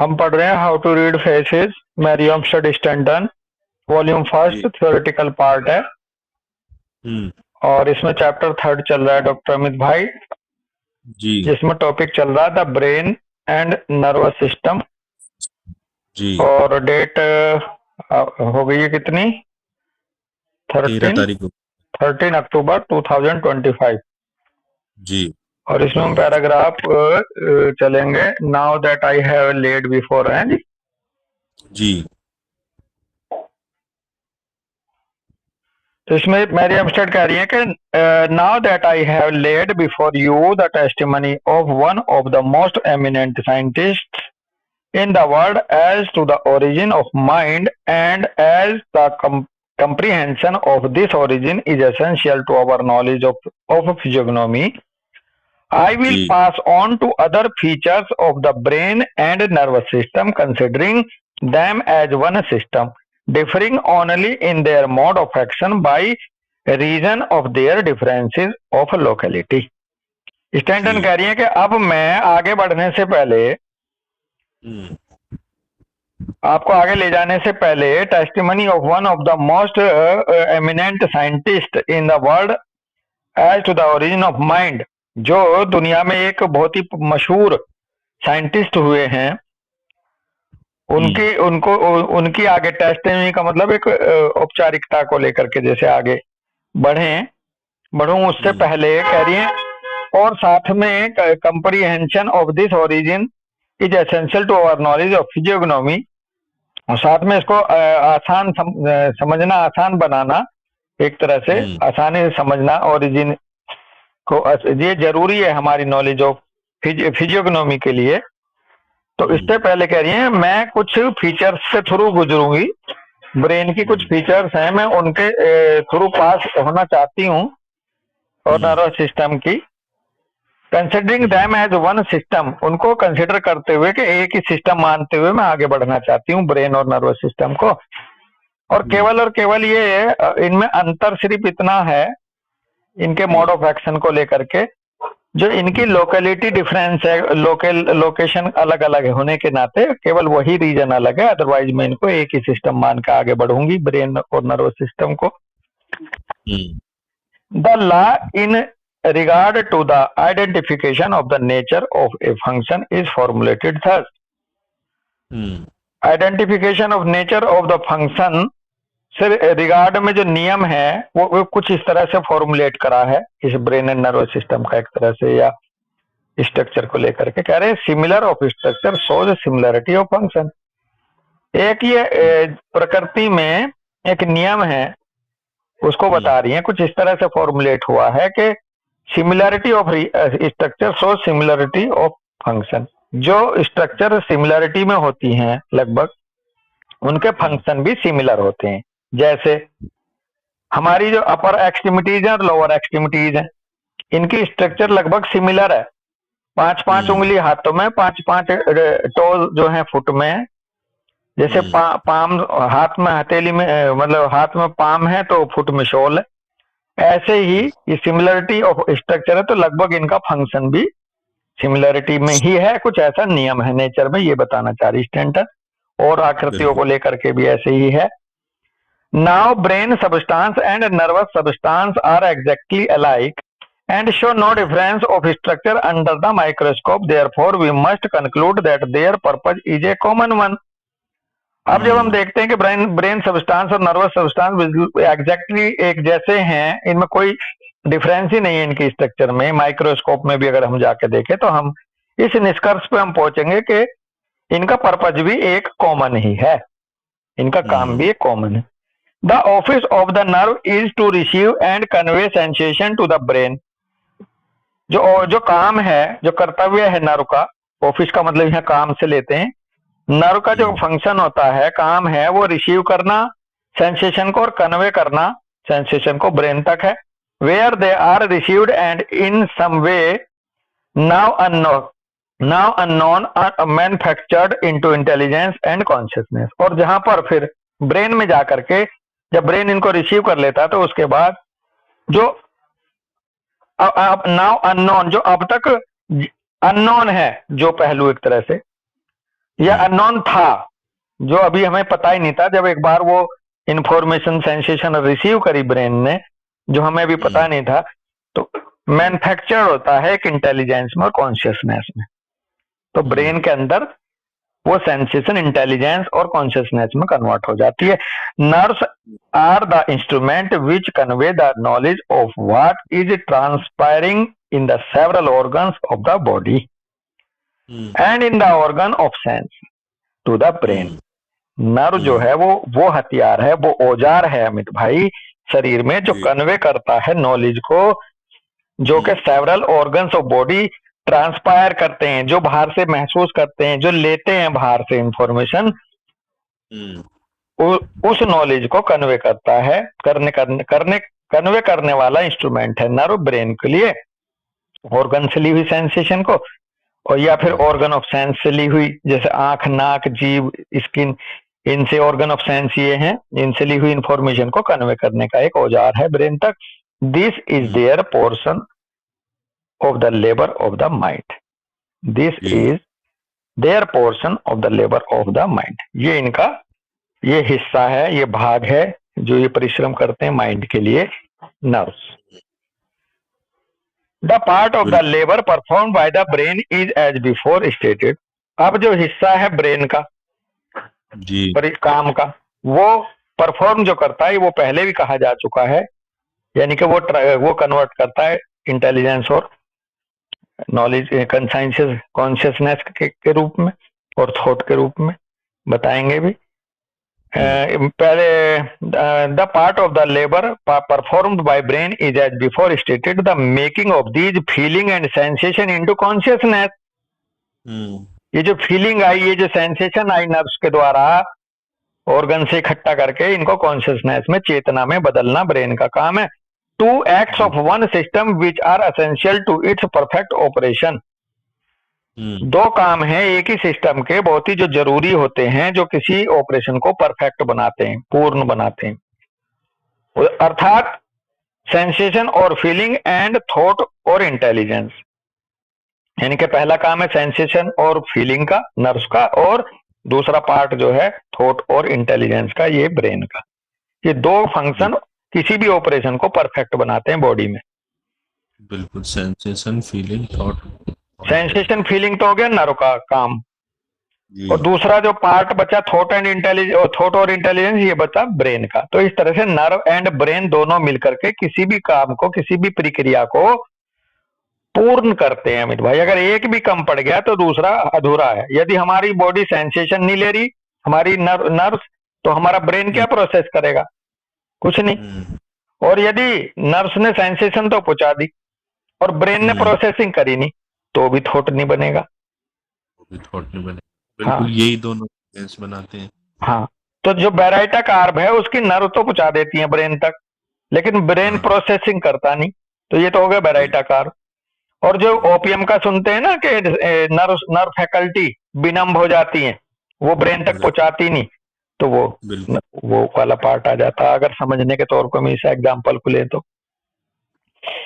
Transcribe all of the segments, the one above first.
हम पढ़ रहे हैं how to read faces, Mariam Stanton, volume first, जी। थ्योरेटिकल पार्ट है। हम्म। और इसमें चैप्टर थर्ड चल रहा है डॉक्टर अमित भाई, जी। जिसमें टॉपिक चल रहा है the brain and nervous system. जी। और डेट हो गई है कितनी? 13 13 तारीख को। 13 अक्टूबर 2025। जी। और इसमें हम पैराग्राफ चलेंगे। Now that I have laid before and. जी। तो इसमें मैरी एमस्टेड कह रही है कि now that I have laid before you the testimony of one of the most eminent scientist in the world as to the origin of mind, and as the comprehension of this origin is essential to our knowledge of physiognomy, I will जी। pass on to other features of the brain and nervous system, considering them as one system, differing only in their mode of action by reason of their differences of locality. जी। Stanton कह रही है कि अब मैं आगे बढ़ने से पहले, हम्म। आपको आगे ले जाने से पहले, testimony of one of the most eminent scientist in the world as to the origin of mind, जो दुनिया में एक बहुत ही मशहूर साइंटिस्ट हुए हैं, हम्म। उनकी उनको उनकी आगे टेस्टिमनी का मतलब एक औपचारिकता को लेकर के जैसे आगे बढ़ूं उससे हम्म। पहले कह रही है, और साथ में comprehension of this origin is essential to our knowledge of physiognomy, और साथ में इसको समझना, आसान बनाना, एक तरह से हम्म। आसानी से समझना ओरिजिन को, ये जरूरी है हमारी नॉलेज ऑफ फिजियोग्नोमी के लिए। तो हम्म। इससे पहले कह रही है मैं कुछ फीचर्स से थ्रू गुजरूंगी, ब्रेन की कुछ हम्म। फीचर्स हैं, मैं उनके थ्रू पास होना चाहती हूँ, और हम्म। नर्वस सिस्टम की, कंसिडरिंग हम्म। दैम एज वन सिस्टम, उनको कंसिडर करते हुए कि एक ही सिस्टम मानते हुए मैं आगे बढ़ना चाहती हूँ ब्रेन और नर्वस सिस्टम को। हम्म। और केवल ये इनमें अंतर सिर्फ इतना है, इनके मोड हम्म। ऑफ एक्शन को लेकर के, जो इनकी हम्म। लोकेलिटी डिफरेंस है, लोकेशन अलग अलग होने के नाते केवल वही रीजन अलग है, अदरवाइज मैं इनको एक ही सिस्टम मान के आगे बढ़ूंगी, ब्रेन और नर्वस सिस्टम को। हम्म। द लॉ इन regard to the identification of the nature of a function is formulated thus. Hmm. Identification of nature of the function से रिगार्ड में जो नियम है वो कुछ इस तरह से फॉर्मुलेट करा है इस ब्रेन एंड नर्वस सिस्टम का, एक तरह से, या स्ट्रक्चर को लेकर के कह रहे हैं similar of structure shows similarity of function. एक ये प्रकृति में एक नियम है, उसको बता रही है, कुछ इस तरह से फॉर्मुलेट हुआ है कि similarity of structure shows similarity of function. जो स्ट्रक्चर सिमिलरिटी में होती हैं लगभग, उनके फंक्शन भी सिमिलर होते हैं। जैसे हमारी जो अपर एक्सट्रीमिटीज है और लोअर एक्सट्रीमिटीज है, इनकी स्ट्रक्चर लगभग सिमिलर है। पांच पांच हम्म। उंगली हाथों में, पांच पांच टोज जो है फुट में। जैसे हम्म। पाम हाथ में हथेली में, मतलब हाथ में पाम है तो फुट में शोल है। ऐसे ही ये सिमिलरिटी ऑफ स्ट्रक्चर है, तो लगभग इनका फंक्शन भी सिमिलरिटी में ही है, कुछ ऐसा नियम है नेचर में, ये बताना चाह रही स्टैंटन। और आकृतियों को बिल्कुल। लेकर के भी ऐसे ही है। Now brain substance and nervous substance are exactly alike and show no difference of structure under the microscope, therefore we must conclude that their purpose is a common one. अब जब हम देखते हैं कि ब्रेन सब्सटेंस और nervous substance exactly एक जैसे हैं, इनमें कोई डिफरेंस ही नहीं है इनकी स्ट्रक्चर में, माइक्रोस्कोप में भी अगर हम जाके देखें तो हम इस निष्कर्ष पे हम पहुंचेंगे कि इनका पर्पज भी एक कॉमन ही है, इनका काम भी एक कॉमन है। The office of the nerve is to receive and convey sensation to the brain. जो काम है, जो कर्तव्य है नर्व का, ऑफिस का मतलब यहाँ काम से लेते हैं, नर्व का जो फंक्शन होता है, काम है, वो रिसीव करना सेंसेशन को और कन्वे करना सेंसेशन को ब्रेन तक है। Where they are received and in some way now unknown manufactured into intelligence and consciousness. और जहां पर फिर ब्रेन में जाकर के जब ब्रेन इनको रिसीव कर लेता है, तो उसके बाद जो नाउ अननोन, जो अब तक अननोन है, जो पहलू एक तरह से, या अननोन था, जो अभी हमें पता ही नहीं था, जब एक बार वो इंफॉर्मेशन सेंसेशन रिसीव करी ब्रेन ने, जो हमें भी पता नहीं था, तो मैन्युफैक्चर होता है एक इंटेलिजेंस में और कॉन्शियसनेस में। तो ब्रेन के अंदर वो सेंसेशन इंटेलिजेंस और कॉन्शियसनेस में कन्वर्ट हो जाती है। Nerves are the instrument which convey the knowledge of what is transpiring in the several organs of the body and in the organ of sense to the brain. Nerve जो है वो हथियार है, वो औजार है अमित भाई, शरीर में जो कन्वे करता है नॉलेज को, जो कि several organs of body transpire करते हैं, जो बाहर से महसूस करते हैं, जो लेते हैं बाहर से इंफॉर्मेशन, उस नॉलेज को कन्वे करता है, कन्वे करने वाला इंस्ट्रूमेंट है नर्व ब्रेन के लिए, ऑर्गन से ली हुई सेंसेशन को, और या फिर ऑर्गन ऑफ सेंस से ली हुई, जैसे आंख, नाक, जीभ, स्किन, इनसे ऑर्गन ऑफ सेंस ये हैं, इनसे ली हुई इंफॉर्मेशन को कन्वे करने का एक औजार है ब्रेन तक। This is their portion of the labour of the mind, this is their portion of the labour of the mind. ये इनका ये हिस्सा है, ये भाग है जो ये परिश्रम करते हैं माइंड के लिए, nerves. The part of the labour perform by the brain is as before stated. अब जो हिस्सा है ब्रेन का जी काम का, वो परफॉर्म जो करता है, वो पहले भी कहा जा चुका है, यानी कि वो कन्वर्ट करता है इंटेलिजेंस और नॉलेज कॉन्शियसनेस के रूप में और थॉट के रूप में, बताएंगे भी। पहले the part of the labour performed by brain is as before stated the making of these feeling and sensation into consciousness. ये जो फीलिंग आई, ये जो सेंसेशन आई नर्व्स के द्वारा ऑर्गन से इकट्ठा करके इनको कॉन्शियसनेस में, चेतना में बदलना ब्रेन का काम है। Two acts of one system which are essential to its perfect operation. दो काम हैं एक ही सिस्टम के, बहुत ही जो जरूरी होते हैं, जो किसी ऑपरेशन को परफेक्ट बनाते हैं, पूर्ण बनाते हैं, अर्थात सेंसेशन और फीलिंग एंड थॉट और इंटेलिजेंस। यानी कि पहला काम है सेंसेशन और फीलिंग का, नर्व्स का, और दूसरा पार्ट जो है थॉट और इंटेलिजेंस का, ये ब्रेन का। ये दो फंक्शन किसी भी ऑपरेशन को परफेक्ट बनाते हैं बॉडी में। बिल्कुल, sensation, feeling, thought. Sensation feeling तो हो गया नर्व का काम, और दूसरा जो पार्ट बचा थॉट एंड इंटेलिजेंस, थॉट और इंटेलिजेंस, ये बचा ब्रेन का। तो इस तरह से नर्व एंड ब्रेन दोनों मिलकर के किसी भी काम को, किसी भी प्रक्रिया को पूर्ण करते हैं अमित भाई। अगर एक भी कम पड़ गया तो दूसरा अधूरा है। यदि हमारी बॉडी सेंसेशन नहीं ले रही, हमारी नर्व्स, तो हमारा ब्रेन क्या प्रोसेस करेगा? कुछ नहीं। और यदि नर्व्स ने सेंसेशन तो पहुंचा दी और ब्रेन ने प्रोसेसिंग करी नहीं, तो भी थॉट नहीं बनेगा। बिल्कुल, यही दोनों सेंस बनाते हैं। हाँ, तो जो बैराइटा कार्ब है उसकी नर्व तो पहुंचा देती है ब्रेन तक, लेकिन ब्रेन प्रोसेसिंग करता नहीं, तो ये तो हो गया बैराइटा कार्ब। और जो ओपीएम का सुनते हैं ना कि नर्व फैकल्टी विनम्ब हो जाती है, वो ब्रेन तक पहुंचाती नहीं, तो वो वाला पार्ट आ जाता है। अगर समझने के तौर पर मैं इस एग्जांपल को ले तो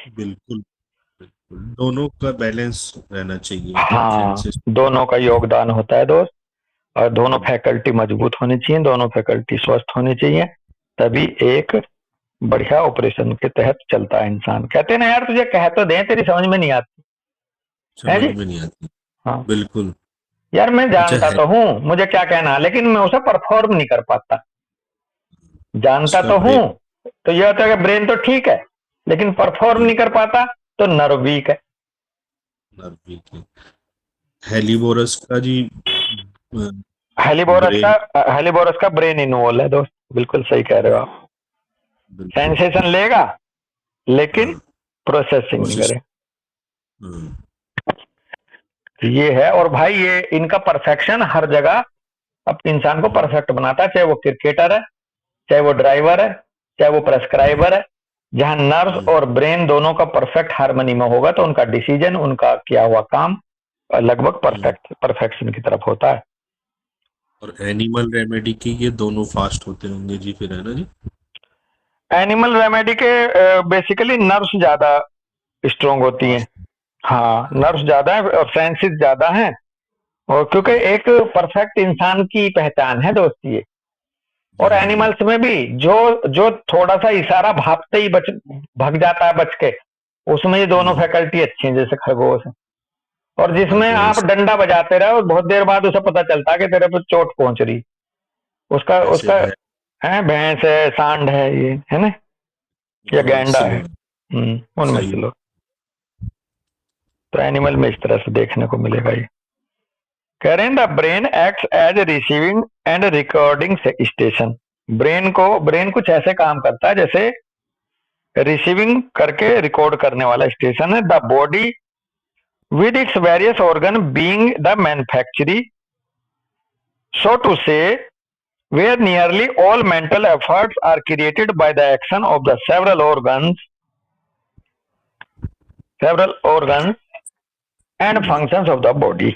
बिल्कुल दोनों का बैलेंस रहना चाहिए। हाँ, दोनों का योगदान होता है दोस्त, और दोनों फैकल्टी मजबूत होनी चाहिए, दोनों फैकल्टी स्वस्थ होनी चाहिए, तभी एक बढ़िया ऑपरेशन के तहत चलता है इंसान। कहते हैं ना यार, तुझे कह तो दें, तेरी समझ में नहीं आती, समझ में नहीं आती। हाँ बिल्कुल यार, मैं जानता तो हूँ मुझे क्या कहना, लेकिन मैं उसे परफॉर्म नहीं कर पाता। जानता तो हूँ, तो यह होता है कि ब्रेन तो ठीक है, लेकिन परफॉर्म नहीं कर पाता, तो नर्व वीक है। हेलिबोरस का जी, हेलिबोरस का ब्रेन इन्वॉल्व है दोस्त, बिल्कुल सही कह रहे हो आप। सेंसेशन लेगा लेकिन प्रोसेसिंग नहीं करे, ये है। और भाई ये इनका परफेक्शन हर जगह अब इंसान को परफेक्ट बनाता है, चाहे वो क्रिकेटर है, चाहे वो ड्राइवर है, चाहे वो प्रेस्क्राइबर है। जहां नर्व्स और ब्रेन दोनों का परफेक्ट हार्मनी में होगा, तो उनका डिसीजन, उनका किया हुआ काम लगभग परफेक्शन की तरफ होता है। और एनिमल रेमेडी के ये दोनों फास्ट होते होंगे जी, फिर है ना जी? एनिमल रेमेडी के बेसिकली नर्व्स ज्यादा स्ट्रोंग होती हैं। हाँ, नर्व्स ज्यादा है और सेंसेस ज्यादा हैं, और क्योंकि एक परफेक्ट इंसान की पहचान है दोस्त ये। और एनिमल्स में भी जो जो थोड़ा सा इशारा भागते ही भग जाता है बच के, उसमें ये दोनों फैकल्टी अच्छी हैं, जैसे खरगोश है। और जिसमें आप खरगोश डंडा बजाते रहो, बहुत देर बाद उसे पता चलता है कि तेरे पे चोट पहुंच रही, उसका ऐसे उसका है। है भैंस है, सांड है, ये है ना, या गैंडा है। स्लो। उनमें सही से है। लो। तो एनिमल में इस तरह से देखने को मिलेगा ये। कह रहे हैं the brain acts as receiving and recording station. Brain कुछ ऐसे काम करता है जैसे रिसीविंग करके रिकॉर्ड करने वाला स्टेशन है। The body with its various organ being the manufactory, so to say, where nearly all mental efforts are created by the action of the several organs and functions of the body.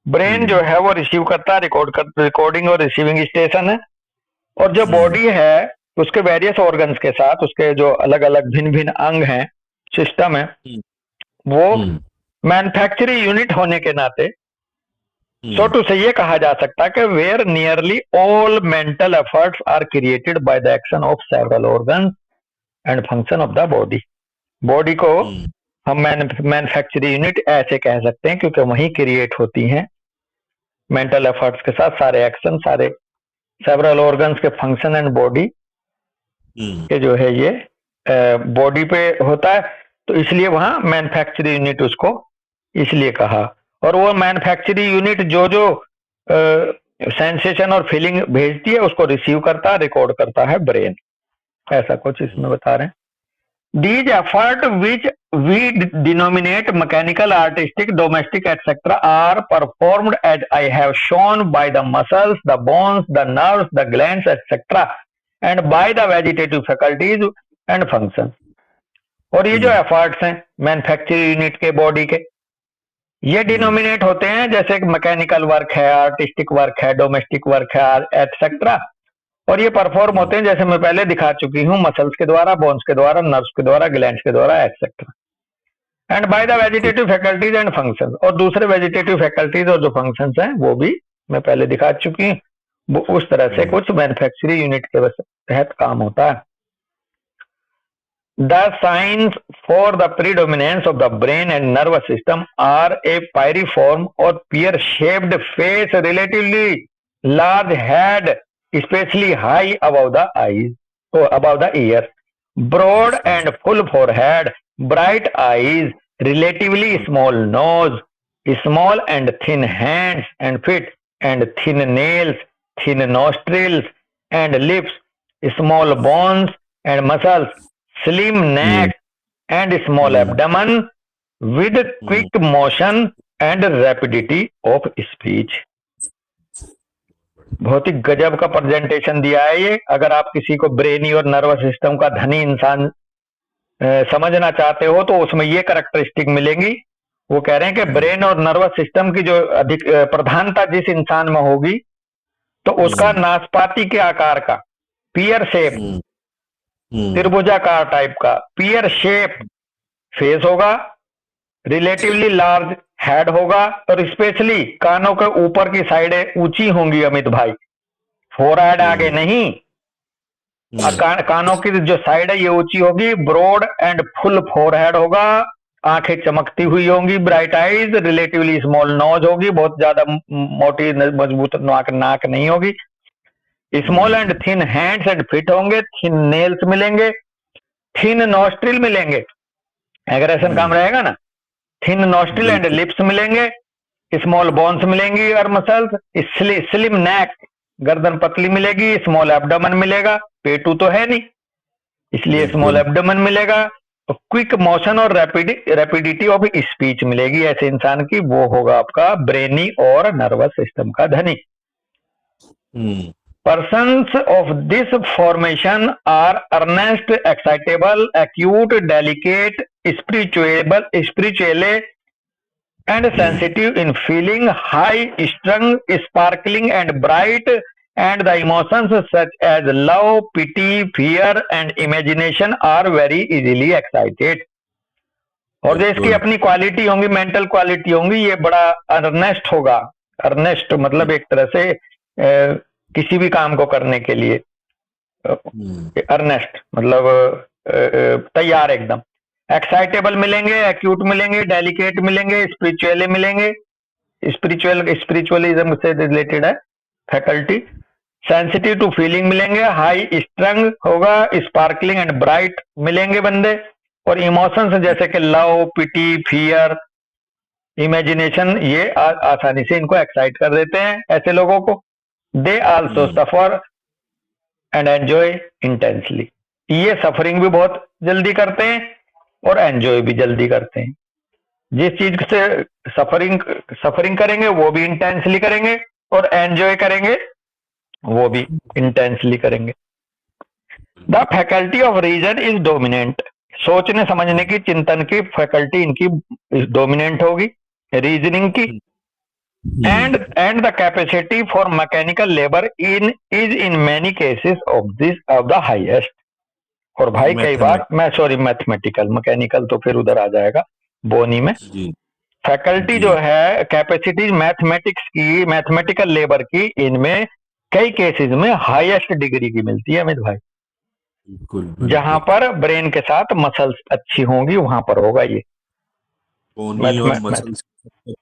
Brain जो है वो receive करता है, recording और receiving station है। और जो body है उसके वेरियस ऑर्गन्स के साथ, उसके जो अलग अलग भिन्न भिन्न अंग हैं, सिस्टम है, वो मैन्युफैक्चरिंग यूनिट होने के नाते सो टू से ये कहा जा सकता है कि where nearly all mental efforts are created by the action of several organs and function of the body. Body को हम मैन्युफैक्चरिंग यूनिट ऐसे कह सकते हैं क्योंकि वही क्रिएट होती हैं मेंटल एफर्ट्स के साथ सारे एक्शन, सारे सेवरल ऑर्गन्स के फंक्शन एंड बॉडी के जो है ये बॉडी पे होता है। तो इसलिए वहां मैन्युफैक्चरिंग यूनिट उसको इसलिए कहा। और वो मैन्युफैक्चरिंग यूनिट जो जो सेंसेशन और फीलिंग भेजती है उसको रिसीव करता है, रिकॉर्ड करता है ब्रेन। ऐसा कुछ इसमें बता रहे हैं। These effort which we denominate mechanical, artistic, domestic, etc. are performed as I have shown by the muscles, the bones, the nerves, the glands, etc. and by the vegetative faculties and functions. और ये जो efforts हैं manufacturing unit के body के, ये denominate होते हैं जैसे मैकेनिकल वर्क है, आर्टिस्टिक वर्क है, डोमेस्टिक वर्क है, एटसेट्रा। और ये परफॉर्म होते हैं जैसे मैं पहले दिखा चुकी हूँ, मसल्स के द्वारा, बोन्स के द्वारा, नर्व्स के द्वारा, ग्लैंड्स के द्वारा, etcetera. And by the vegetative faculties and functions. और दूसरे वेजिटेटिव फैकल्टीज और जो फंक्शंस हैं वो भी मैं पहले दिखा चुकी हूँ। वो उस तरह से कुछ मैन्युफैक्चरिंग यूनिट के तहत काम होता है। The signs for the predominance of the brain and nervous system are a pyriform or pear-shaped face, relatively large head, especially high above the eyes or above the ears, broad and full forehead, bright eyes, relatively small nose, small and thin hands and feet, and thin nails, thin nostrils and lips, small bones and muscles, slim neck and small abdomen with quick motion and rapidity of speech. बहुत ही गजब का presentation दिया है ये। अगर आप किसी को ब्रेनी और नर्वस सिस्टम का धनी इंसान समझना चाहते हो तो उसमें ये कैरेक्टरिस्टिक मिलेंगी। वो कह रहे हैं कि ब्रेन और नर्वस सिस्टम की जो अधिक प्रधानता जिस इंसान में होगी तो उसका नाशपाती के आकार का, पियर शेप, त्रिभुजाकार टाइप का पियर शेप फेस होगा, रिलेटिवली लार्ज हेड होगा, और स्पेशली कानों के ऊपर की साइडें ऊंची होंगी अमित भाई, फोरहेड आगे नहीं, कानों की जो साइड है ये ऊंची होगी, ब्रॉड एंड फुल फोरहेड होगा, आंखें चमकती हुई होंगी, bright eyes, relatively small nose होगी, बहुत ज्यादा मोटी मजबूत नाक नहीं होगी, small and thin hands and feet होंगे, थिन नेल्स मिलेंगे, थिन नॉस्ट्रिल मिलेंगे, एग्रेशन काम रहेगा ना, थिन नॉस्ट्रिल एंड लिप्स मिलेंगे, स्मॉल बोन्स मिलेंगी और मसल्स, स्लिम नेक, गर्दन पतली मिलेगी, स्मॉल एब्डोमेन मिलेगा, पेटू तो है नहीं इसलिए स्मॉल एब्डोमेन मिलेगा, क्विक मोशन और रैपिडिटी ऑफ स्पीच मिलेगी। ऐसे इंसान की वो होगा आपका ब्रेनी और नर्वस सिस्टम का धनी। Persons of this formation are earnest, excitable, acute, delicate, spirituelle, and sensitive in feeling, high strung, sparkling, and bright, and the emotions such as love, pity, fear, and imagination are very easily excited. और जो इसकी बिल्कुल। अपनी quality होंगी, mental quality होंगी, ये बड़ा Ernest होगा। अर्नेस्ट मतलब एक तरह से किसी भी काम को करने के लिए अर्नेस्ट मतलब तैयार एकदम। एक्साइटेबल मिलेंगे, एक्यूट मिलेंगे, डेलिकेट मिलेंगे, स्पिरिचुअली मिलेंगे, स्पिरिचुअलिज्म से रिलेटेड है फैकल्टी। सेंसिटिव टू फीलिंग मिलेंगे, हाई स्ट्रंग होगा, स्पार्कलिंग एंड ब्राइट मिलेंगे बंदे। और इमोशंस जैसे कि लव, पिटी, फियर, इमेजिनेशन, ये आसानी से इनको एक्साइट कर देते हैं ऐसे लोगों को। They also suffer and enjoy intensely. ये सफरिंग भी बहुत जल्दी करते हैं और एंजॉय भी जल्दी करते हैं। जिस चीज से सफरिंग सफरिंग करेंगे वो भी इंटेंसली करेंगे, और एंजॉय करेंगे वो भी इंटेंसली करेंगे। The faculty of reason is dominant. सोचने समझने की, चिंतन की फैकल्टी इनकी डोमिनेंट होगी, रीजनिंग की। And the capacity for mechanical labour in is in many cases of the highest. और भाई कई बार मैथमेटिकल, मैकेनिकल तो फिर उधर आ जाएगा बोनी में। जी फैकल्टी जी जो है, कैपेसिटी मैथमेटिक्स की, मैथमेटिकल लेबर की, इनमें कई केसेस में हाईएस्ट डिग्री की मिलती है अमित भाई। बिल्कुल जहां बिल्कुल। पर ब्रेन के साथ मसल्स अच्छी होंगी वहां पर होगा ये बोनी और मैथ। मसल्स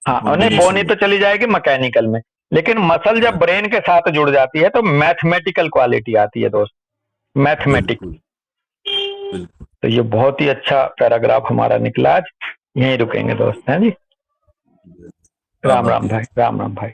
हाँ नहीं, बोनी कॉम्बिनेशन। तो चली जाएगी मैकेनिकल में, लेकिन मसल जब हाँ ब्रेन के साथ जुड़ जाती है तो मैथमेटिकल क्वालिटी आती है दोस्त, मैथमेटिक्स। बिल्कुल बिल्कुल। तो ये बहुत ही अच्छा पैराग्राफ हमारा निकला आज। यहीं रुकेंगे दोस्त, हैं जी। राम राम राम राम भैया। भाई, राम राम भाई।